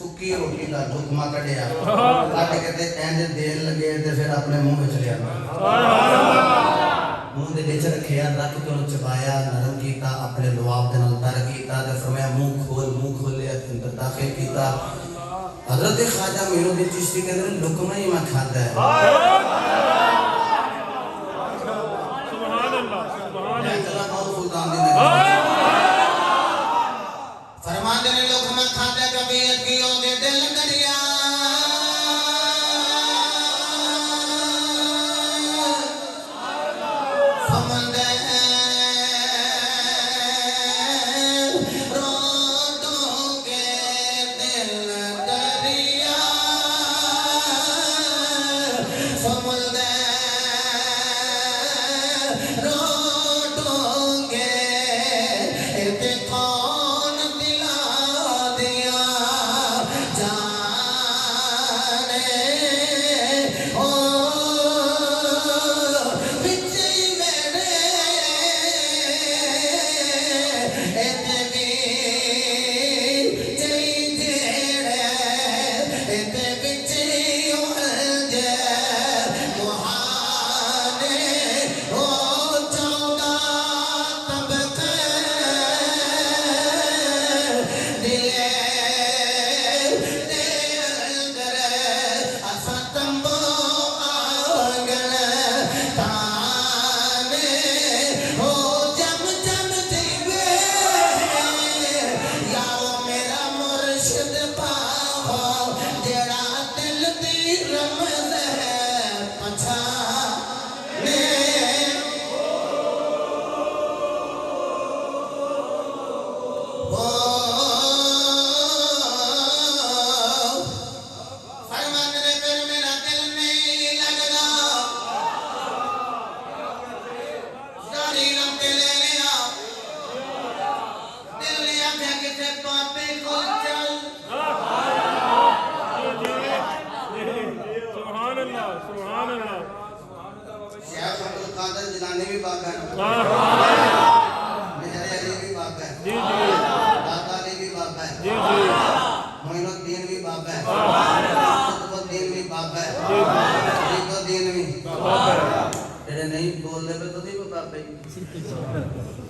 سکی روٹی کا لقمہ کڈیا کٹ کے تے اینج دین لگے تے پھر اپنے منہ وچ لیا منہ دے وچ رکھیا رکھ کے انہوں چبایا نرم کیتا اپنے لواب دے نال تر کیتا تے فرمایا منہ کھولیا اندر داخل کیتا حضرت خواجہ معین الدین چشتی کے اندر لقمہ ہی میں کھاتا ہے سبحان اللہ سبحان میں چلا پاؤں سلطان دی فرمان دے لقمہ کھاتا ہے کبیت کی ہو دے دل دریا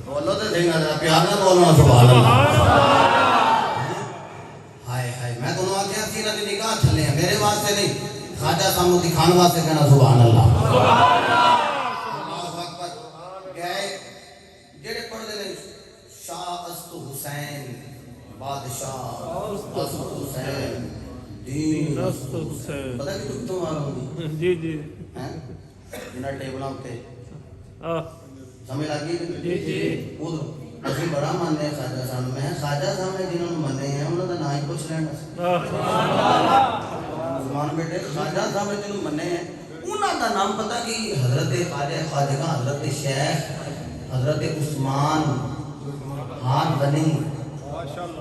بولو تو صحیح نہ پیار نہ بولنا سبحان اللہ ہائے ہائے میں دونوں آکھیا سیرت دی نگاہ تھلے ہیں میرے واسطے نہیں خواجہ صاحب کو دکھانے واسطے کہنا سبحان اللہ اللہ اکبر گئے جڑے پڑھ دے نے شاہ است حسین بادشاہ است حسین دین است حسین پتہ کہ تو مارا ہوں جی جی ہیں جنہاں ٹیبلاں تے سمجھ لگی جی جی ادھر اسی بڑا ماننے ہیں خواجہ صاحب میں خواجہ صاحب نے جنہوں نے مننے ہیں انہوں نے نہ ہی پوچھ لینا عثمان بیٹے خواجہ صاحب نے جنہوں مننے ہیں انہوں کا نام پتہ کہ حضرت خواجہ حضرت شیخ حضرت عثمان ہار بنی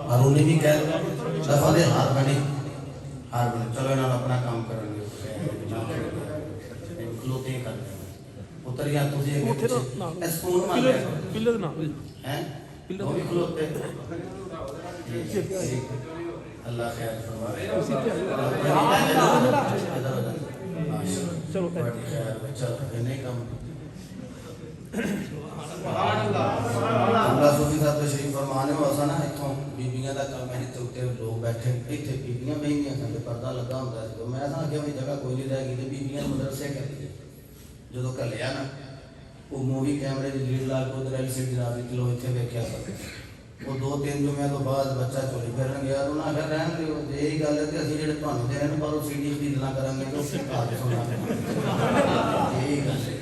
ہارونی بھی کہہ لفظ ہار بنی چلو انہوں نے اپنا کام کریں گے کلوتے کر دیں اتریا تجھے اسپون مانگے پلر نہ ہیں وہ بھی کھلوتے اللہ خیر فرمائے چلو نہیں کم اللہ صوفی صاحب تشریف فرمانے میں وسا نا اتھوں بیبیاں دا کام ہے تے لوگ بیٹھے ایتھے بیبیاں بہنیاں سن تے پردہ لگا ہوندا سی میں اساں کہ بھئی جگہ کوئی نہیں رہ گئی تے بیبیاں مدرسے کر دی جدو کلیا نا وہ مووی کیمرے دی لیڈ لا کے ادھر ایل سی ڈی لا کے لو اتنے ویکھیا وہ 2-3 جمعے تو بعد بچہ چوری پھرن گیا تو انہاں پھر رہن گے یہی گل ہے کہ اسی جڑے تانوں دے رہے پر سی ڈی خریدنا کریں گے تو اس کا سنا یہی گل ہے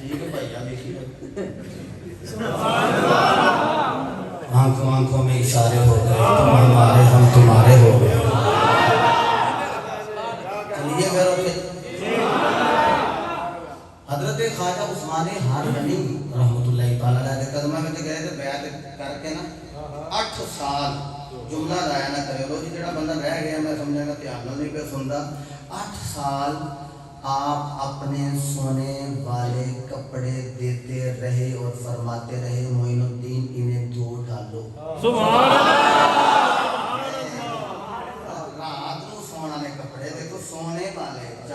ٹھیک ہے بھائی دیکھیے آنکھوں آنکھوں میں اشارے ہو گئے تم ہمارے ہم تمہارے ہو گئے چلیے پھر حضرت خواجہ عثمان ہارونی رحمت اللہ تعالیٰ علیہ کے قدمہ میں گئے تھے بیعت کر کے نا 8 سال جملہ ضائع نہ کرے لو جی جڑا بندہ رہ گیا میں سمجھے گا دھیان نہیں پہ سندا 8 سال آپ اپنے سونے والے کپڑے دیتے رہے اور فرماتے رہے معین الدین انہیں دھو ڈالو سبحان اللہ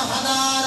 1000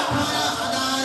18,000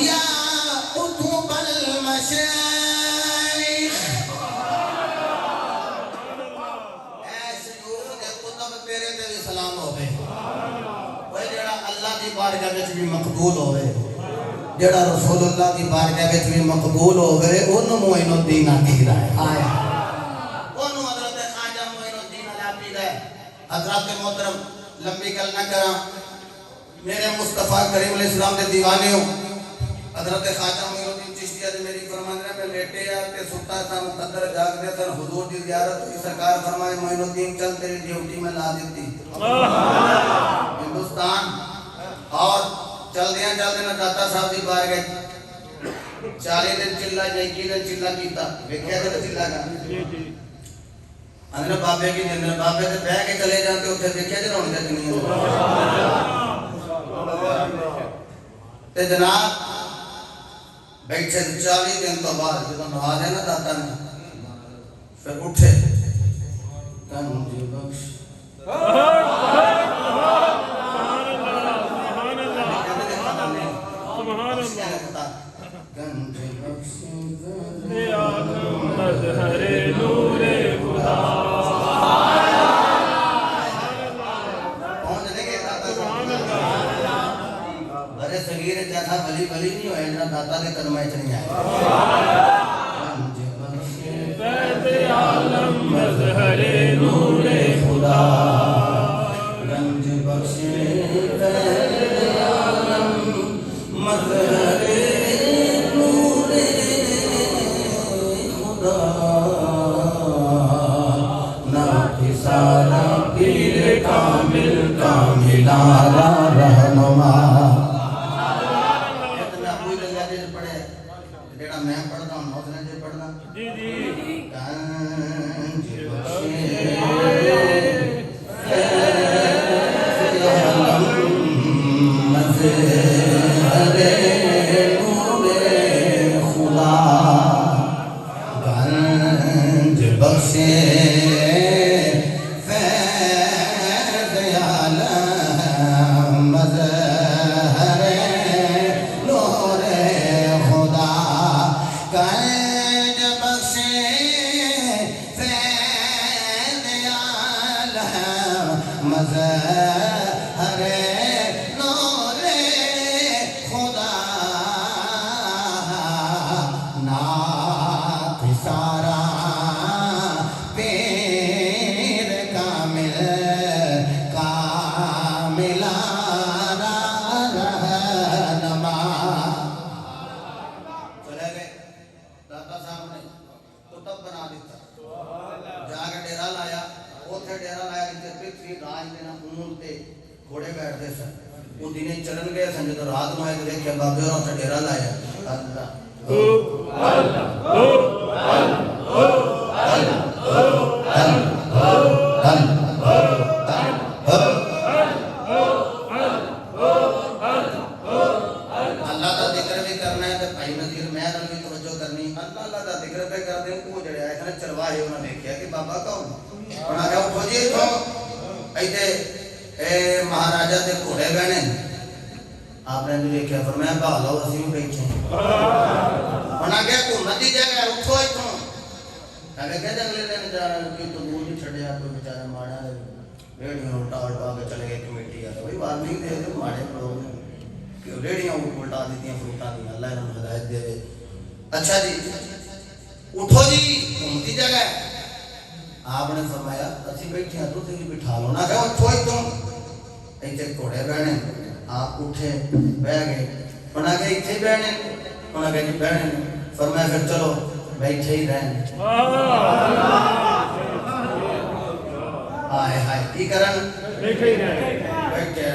یا قطب المشایخ اے شیوخ دے قطب تیرے تے بھی سلام ہوئے وہ جڑا اللہ دی بارگاہ وچ بھی مقبول ہوئے جڑا رسول اللہ دی بارگاہ وچ بھی مقبول ہوئے انہوں معین الدین آکھیدا ہے آیا انہوں حضرت خواجہ معین الدین آکھیدا ہے حضرات محترم لمبی گل نہ کراں میرے مصطفیٰ کریم علیہ السلام دے دیوانے ہو حضرت خواجہ معین الدین چشتیہ دے میری فرماندے میں لیٹے آتے ستا تھا مقدر جاگ دے تھا حضور دی زیارت کی سرکار فرمائے معین الدین چل تیری ڈیوٹی میں لا دیتی ہندوستان اور چل دیا داتا صاحب دی بار گئے 40 دن چلا جائے کی دن چلا کیتا ویکھیا تے چلا کا اندر بابے کی اندر بابے تے بیٹھ کے چلے جاتے اوتھے ویکھیا تے رون تے نہیں تے جناب بیٹھے 40 دن تو بعد جب نواز ہے نا داتا نے پھر اٹھے کنج بخش گنج بخش مظہر نور خدا پہنچ لیں گے داتا برے صغیر جیسا ولی نہیں ہوئے اتنا داتا کے قدمہ اتنی آئے گنج بخش فیض عالم مظہر نور خدا گنج بخش فیض عالم مظہر سارا پیر کامل کاملارا رہنما اتنا کوئی لگا دے پڑھے جیڑا میں پڑھتا ہوں نوزنے جے پڑھنا جی جی کنج بخشے مظہر نور خدا گنج بخشے مہاراجہ دے گھوڑے بہنے آپ نے بھی دیکھا فرمایا بھالا اسی میں بیٹھے انہاں کہا حکومت دی جگہ اٹھو اتھوں اگر کہ جنگلے دن جا رہا کوئی تو دور نہیں چھڑیا کوئی بیچارہ ماڑا ریڑیاں الٹا الٹا کے چلے گئے کمیٹی آتا وہی وارننگ دے دے ماڑے پڑھو کہ ریڑیاں الٹا دیتی ہیں فروٹا دی اللہ انہوں نے ہدایت دے دے اچھا جی اٹھو جی حکومتی جگہ ہے آپ نے فرمایا اسی بیٹھے ہیں تو تھی بٹھا لو نہ کہا اٹھو اتھوں ایتھے گھوڑے بہنے آپ اٹھے بہ گئے انہاں کہ ایتھے بہنے انہاں کہ جی بہنے فرمایا پھر چلو بیٹھے ہی رہیں آئے ہائے کی کرن بیٹھے ہی رہیں بیٹھے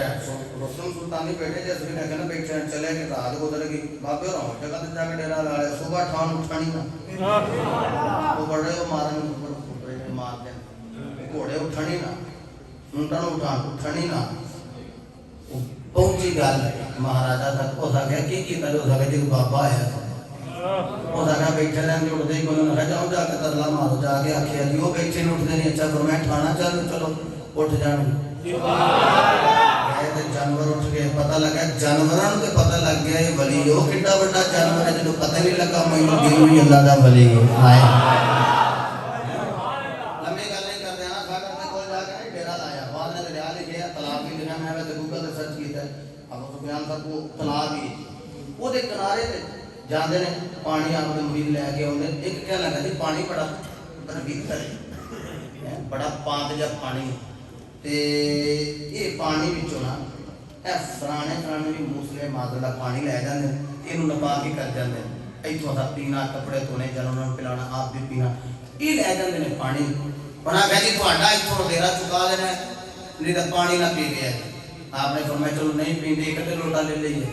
رسول سلطانی بیٹھے جیسے بھی کہنا بیٹھے ہیں چلے کہ رات کو دلے کی باپے رہوں جگہ تے جا کے ڈیرا لا لے صبح ٹھان اٹھانی نا وہ بڑے وہ مارن مار دیں گھوڑے اٹھانی نا اونٹاں اٹھانی نا پہنچی گل مہاراجا تک ہو سکیا کی تلے ہو سکیا جی بابا آیا ہو سکیا بیٹھے رہن دے اٹھتے ہی کوئی نہ جاؤ جا کے ترلا مارو جا کے آکھیا جی وہ بیٹھے نہیں اٹھتے نہیں اچھا فرمایا ٹھانا چل چلو اٹھ جان گئے جانور اٹھ گئے پتہ لگا جانوراں تے پتہ لگ گیا یہ ولی او کڈا بڑا جانور ہے جنوں پتہ نہیں لگا مینوں دل بھی اللہ دا ولی ہے ہائے لمبی گل نہیں کردے نا ساگر دے کول جا کے ڈیرا لایا بعد میں دریا لکھیا تالاب بھی لکھا میں تے گوگل تے سرچ کیتا ابو سفیان صاحب کو تالاب ہی او دے کنارے تے جاندے نے پانی آپ دے مرید لے کے اوندے ایک کہہ لگا جی پانی بڑا پوتر ہے بڑا پاک جا پانی تے یہ پانی وچوں نا اے فرانے بھی موسلے مادر پانی لے جاندے اینوں نپا کے کر جاندے ایتھوں دا پینا کپڑے دھونے جانوراں نوں پلانا آپ بھی پینا یہ لے جاندے نے پانی انہاں کہا جی تہاڈا ایتھوں ڈیرا چکا لینا نہیں تے پانی نہ پی گیا آپ نے فرمایا چلو نہیں پیندے ایک لوٹا لے لئیے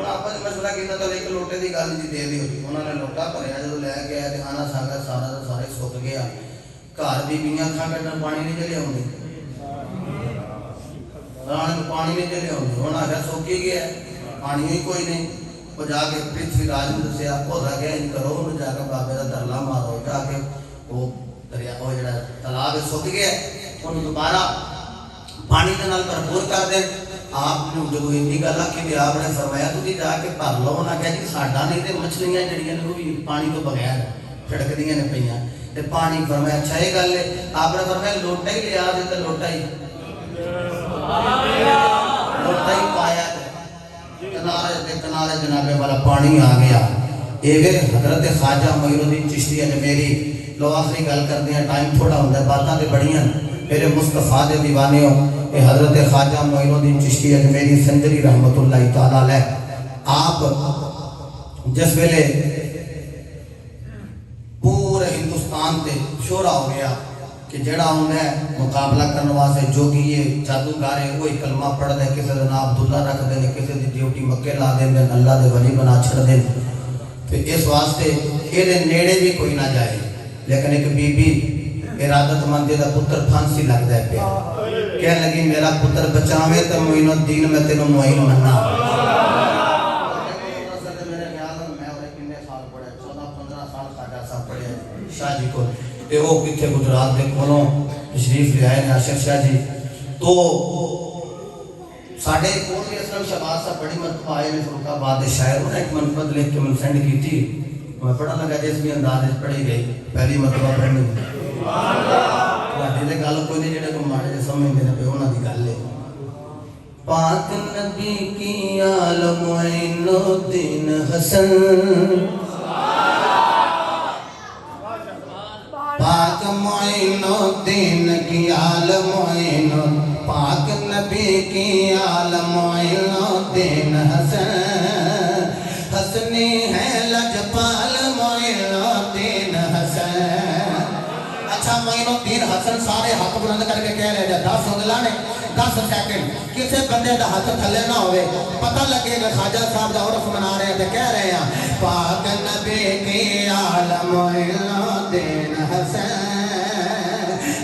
آپ نے مشورہ کیتا تو ایک لوٹے دی گل جی دے دی ہوئی انہوں نے لوٹا بھریا جدوں لے کے آیا تے آنا ساگا سارا دا سارا سک گیا گھر بیبیاں اکھاں کڈن پانی نہیں چلے آؤندے پانی نہیں چلے آؤندے ہن آخر سک ہی گیا پانی ہی کوئی نہیں وہ جا کے پرتھوی راج نے دسیا پودا گیا ان کرو انہوں جا کے بابے دا درلا مارو جا کے وہ دریا وہ جڑا تالاب سک گیا انہوں دوبارہ پانی دے نال بھرپور کر دیں آپ نے جب ہندی گل آکھی تے آپ نے فرمایا تو جا کے بھر لو نہ کہ جی ساڈا نہیں تے مچھلیاں جڑیاں نے وہ بھی پانی تو بغیر چھڑکدیاں نے پیاں تے پانی فرمایا اچھا یہ گل ہے آپ نے فرمایا لوٹا ہی لیا دے تے لوٹا ہی پایا کنارے جناب والا پانی آ گیا یہ حضرت خواجہ معین الدین چشتی اجمیری لو آخری گل کردے ہیں ٹائم تھوڑا ہوندا ہے باتاں تے بڑیاں میرے مصطفیٰ دے دیوانے ہو کہ حضرت خواجہ معین الدین چشتی اجمیری سنجری رحمت اللہ تعالیٰ علیہ آپ جس ویلے پورے ہندوستان تے شورا ہو گیا کہ جڑا انہیں مقابلہ کرنے واسطے جو کہ یہ جادوگر ہے وہی کلمہ پڑھ دے کسی دن عبداللہ رکھ دے کسی دی ڈیوٹی مکے لا دے اللہ دے ولی بنا چھڑ دے پھر اس واسطے یہ نیڑے بھی کوئی نہ جائے لیکن ایک بی بی ارادت مندی دا پتر پھانسی لگ دے پہ کہنے لگی میرا پتر بچاوے تو معین الدین میں تینوں معین مننا شاہ جی کو تے وہ کتھے گجرات دے کولوں تشریف لے آئے ناشر شاہ جی تو ساڑھے کون بھی اسلام شہباز صاحب بڑی مرتبہ آئے میں فروخ آباد شاعر انہیں ایک منفت لکھ کے من سینڈ کی تھی میں پڑھا لگا جس بھی انداز پڑھی گئی پہلی مرتبہ پڑھنے واٹی دے گل کوئی نہیں جڑے کو ماڑے جے سمجھ دینے پہ ہونا دی گل لے پاک نبی کی عالم معین الدین حسن پاک معین الدین کی عالم معین پاک نبی کی عالم معین الدین حسن حسنی ہے لجپال معین الدین حسن اچھا معین الدین حسن سارے ہاتھ بلند کر کے کہہ رہے ہیں 10 اگلا نے 10 سیکنڈ کسی بندے دا ہاتھ تھلے نہ ہوئے پتہ لگے گا خواجہ صاحب دا عرف منا رہے ہیں کہہ رہے ہیں پاک نبی کی عالم معین الدین حسن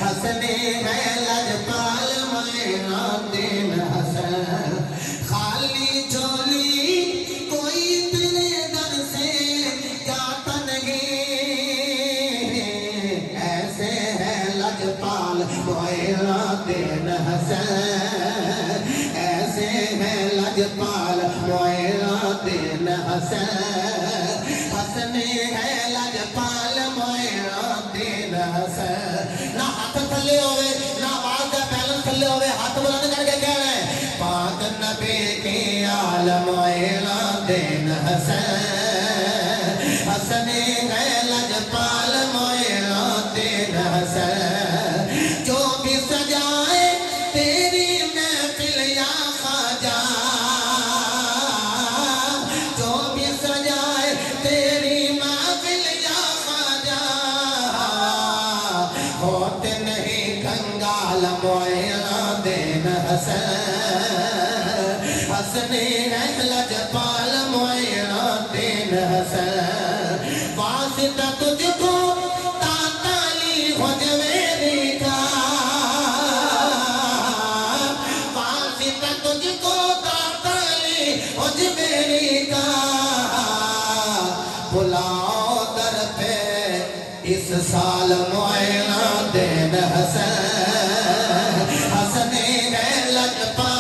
حسنی ہے لجپال معین الدین حسن خالی جھولی کوئی تیرے در سے جاتا نہیں ایسے ہے لجپال معین الدین حسن ایسے ہے لجپال معین الدین حسن حسنی ہے لجپال معین الدین حسن نہ ہاتھ تھلے ہوئے نہ آواز کا بیلنس تھلے ہوئے ہاتھ بلند کر کے کہہ رہے ہیں پاک نبی کی عالم معین الدین حسن حسنی ہے لجپال معین الدین حسن جو بھی سجائے تیری محفل یا خواجہ جو بھی سجائے تیری محفل یا خواجہ ہوتے نہیں کنگال معین الدین حسن حسنی ہے لجپال معین الدین حسن واسطہ تجھ کو تاتالی حجویری کا واسطہ تجھ کو تاتالی حجویری کا بلاؤ در پہ اس سال معین الدین حسن حسنی ہے لجپال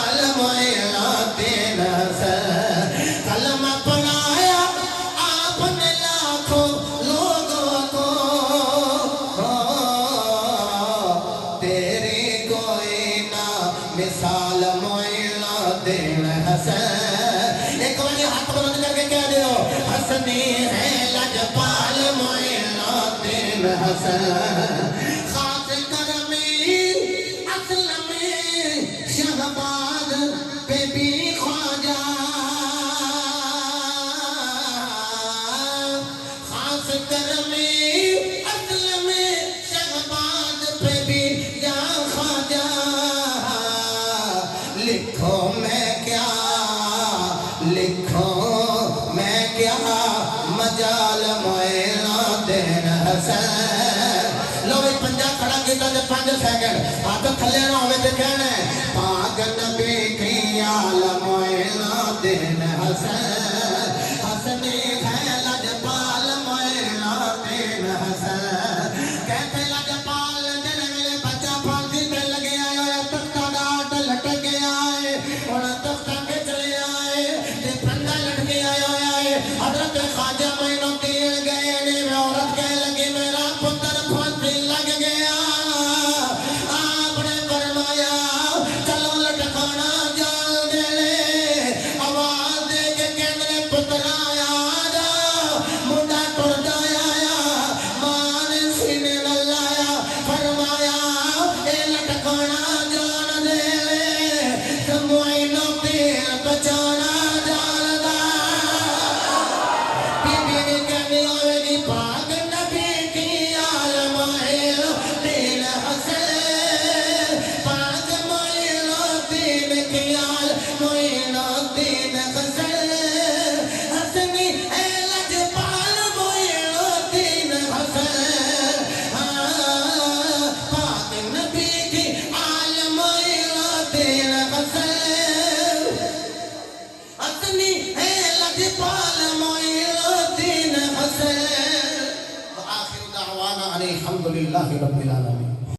حسن ایک بار ہاتھ بلند کر کے کہہ دیو حسنی ہے لجپال معین الدین حسن خاص کرمی اصل میں شہباز پہ بھی خواجہ خاص کرمی اصل میں شہباز پہ بھی یا خواجہ لکھو میں کیا مجال معین الدین حسن لو بھی پنجا کھڑا کیتا تے 5 سیکنڈ ہاتھ تھلے نہ ہوے تے کہنا ہے پاک نبی کی آل معین الدین حسن حسنی ہے لجپال معین الدین حسن کہتے لجپال جڑے میرے بچہ پھانسی تے لگے آئے تختہ ڈاٹ لٹک گیا ہے اور تختہ کے چلے آئے تے پھندا لٹ کے آئے حضرت خواجہ معین الدین گئے نے میں عورت کہہ لگی میرا پتر پھانسی لگ گیا آپ نے فرمایا چلو لٹکانا جان دے لے آواز دے کے کہنے پتر آیا جا منڈا ٹر جایا ماں نے سینے نہ لایا فرمایا اے لٹکانا جان دے لے معین الدین بچانا جان دا بی بی نے کہنی ہوئے گی پاک نبی کی آل معین الدین حسن پاک معین الدین کی آل معین الدین حسن حسنی اے لجپال معین الدین حسن پاک نبی کی آل معین الدین حسن حسنی اے لجپال معین الدین حسن وآخر دعوانا الحمدللہ رب العالمین